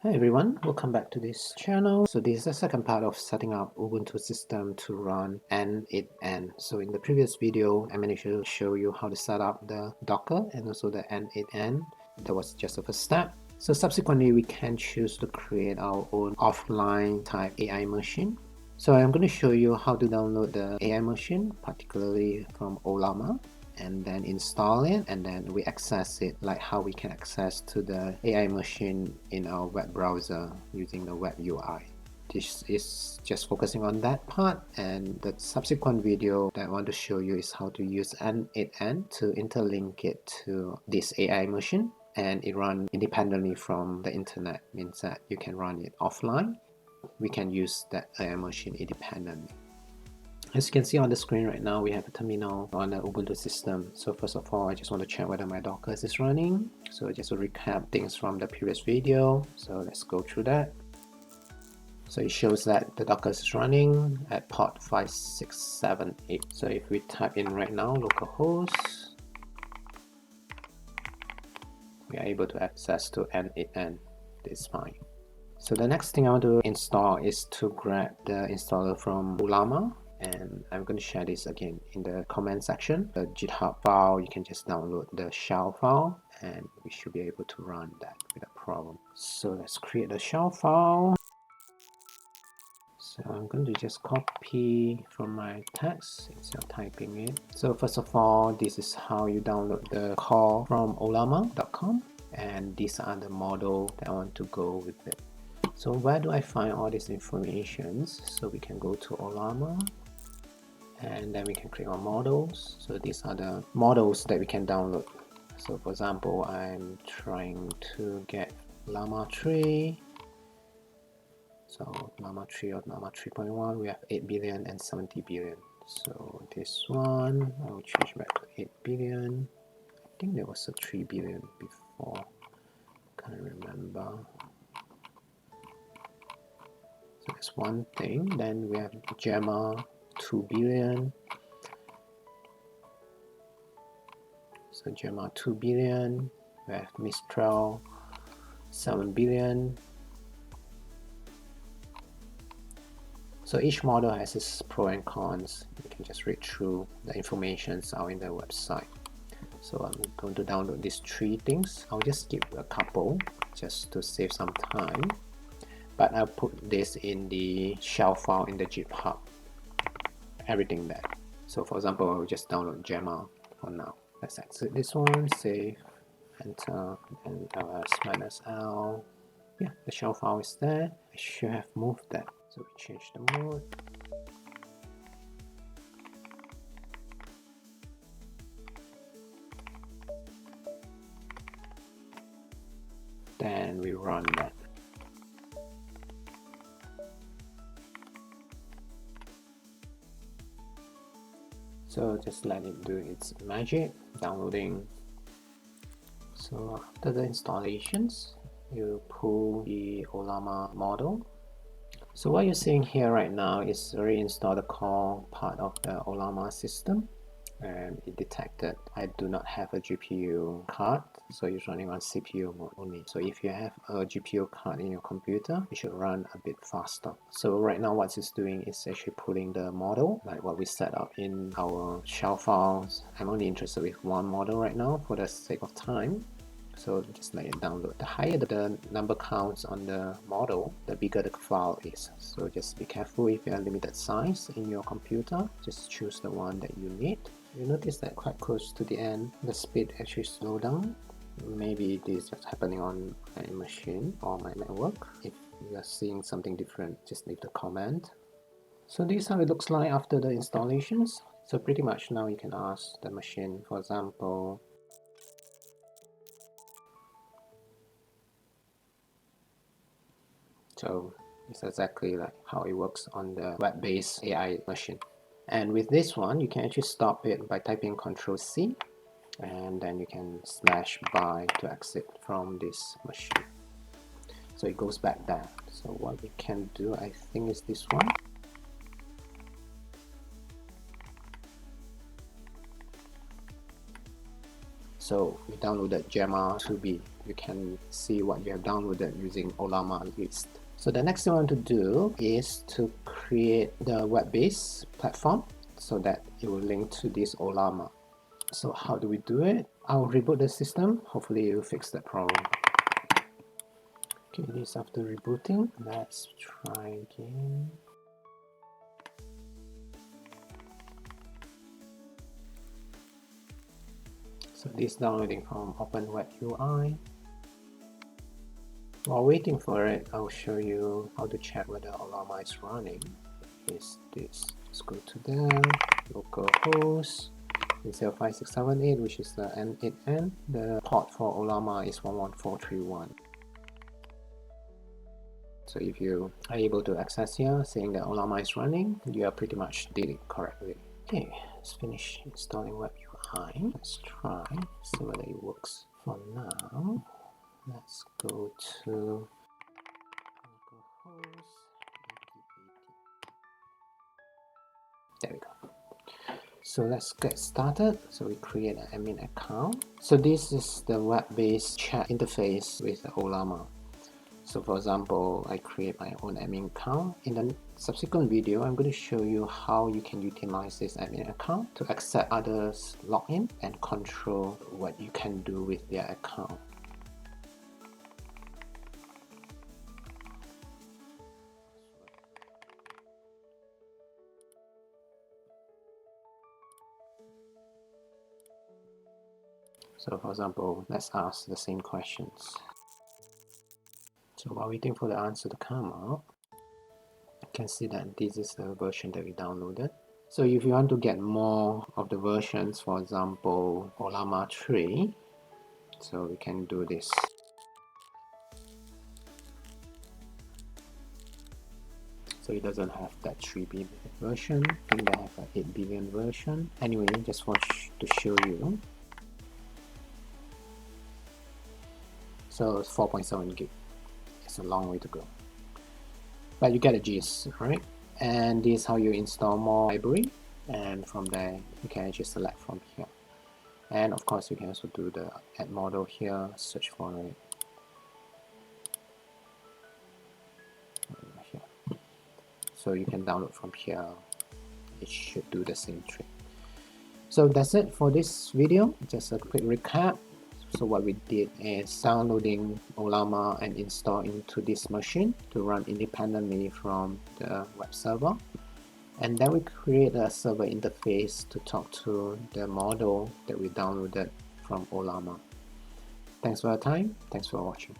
Hi everyone, welcome back to this channel. So this is the second part of setting up Ubuntu system to run n8n. So in the previous video, I managed to show you how to set up the Docker and also the n8n. That was just the first step. So subsequently, we can choose to create our own offline type AI machine. So I'm going to show you how to download the AI machine, particularly from Ollama, and then install it, and then we access it like how we can access to the AI machine in our web browser using the web UI. This is just focusing on that part, and the subsequent video that I want to show you is how to use n8n to interlink it to this AI machine, and it runs independently from the internet. Means that you can run it offline. We can use that AI machine independently. As you can see on the screen right now, we have a terminal on the Ubuntu system. So first of all, I just want to check whether my Docker is running. So just to recap things from the previous video. So let's go through that. So it shows that the Docker is running at port 5678. So if we type in right now, localhost, we are able to access to n8n. This is fine. So the next thing I want to install is to grab the installer from Ollama. And I'm going to share this again in the comment section. The Github file, you can just download the shell file and we should be able to run that without problem. So let's create a shell file. So I'm going to just copy from my text instead of typing it. So first of all, this is how you download the core from ollama.com, and these are the model that I want to go with it. So where do I find all these informations? So we can go to Ollama, and then we can click on models. So these are the models that we can download. So for example, I'm trying to get Llama 3. So Llama 3 or Llama 3.1, we have 8 billion and 70 billion. So this one, I will change back to 8 billion. I think there was a 3 billion before. Can't remember. So that's one thing. Then we have Gemma 2 billion. So Gemma 2 billion, we have Mistral 7 billion. So each model has its pros and cons. You can just read through the information out in the website. So I'm going to download these three things. I'll just skip a couple just to save some time. But I'll put this in the shell file in the Github. Everything there. So for example, I'll just download Gemma for now. Let's exit this one, save, enter, and ls-l. Yeah, the shell file is there. I should have moved that. So we change the mode. Then we run that. So just let it do its magic, downloading. So after the installations, you pull the Ollama model. So what you're seeing here right now is already installed the core part of the Ollama system, and it detected I do not have a GPU card, so it's running on CPU mode only. So if you have a GPU card in your computer, it should run a bit faster. So right now what it's doing is actually pulling the model, like what we set up in our shell files. I'm only interested with one model right now for the sake of time. So just let it download. The higher the number counts on the model, the bigger the file is. So just be careful if you have limited size in your computer. Just choose the one that you need. You notice that quite close to the end, the speed actually slowed down. Maybe this is just happening on my machine or my network. If you are seeing something different, just leave the comment. So this is how it looks like after the installations. So pretty much now you can ask the machine, for example, so it's exactly like how it works on the web-based AI machine. And with this one, you can actually stop it by typing Ctrl+C, and then you can /by to exit from this machine. So it goes back there. So what we can do, I think, is this one. So we downloaded Gemma 2B. you can see what you have downloaded using Ollama list. So the next thing I want to do is to create the web-based platform so that it will link to this Ollama. So how do we do it? I'll reboot the system. Hopefully it will fix that problem. Okay, this after rebooting. Let's try again. So this downloading from Open Web UI. While waiting for it, I'll show you how to check whether Ollama is running. Is this? Let's go to there, localhost 05678, which is the N8N. The port for Ollama is 11431. So if you are able to access here saying that Ollama is running, you are pretty much did it correctly. Okay, let's finish installing Web UI. Let's try, see whether it works. For now, let's go to localhost. There we go. So let's get started. So we create an admin account. So this is the web-based chat interface with Ollama. So for example, I create my own admin account. In the subsequent video, I'm going to show you how you can utilize this admin account to accept others' login and control what you can do with their account. So for example, let's ask the same questions. So while waiting for the answer to come out, you can see that this is the version that we downloaded. So if you want to get more of the versions, for example, Ollama 3, so we can do this. So it doesn't have that 3 billion version, I think they have an 8 billion version. Anyway, just want to show you. So it's 4.7 gig. It's a long way to go. But you get a gist, right? And this is how you install more library, and from there you can just select from here. And of course you can also do the add model here, search for it here. So you can download from here. It should do the same trick. So that's it for this video. Just a quick recap. So what we did is downloading Ollama and install into this machine to run independently from the web server. And then we create a server interface to talk to the model that we downloaded from Ollama. Thanks for your time. Thanks for watching.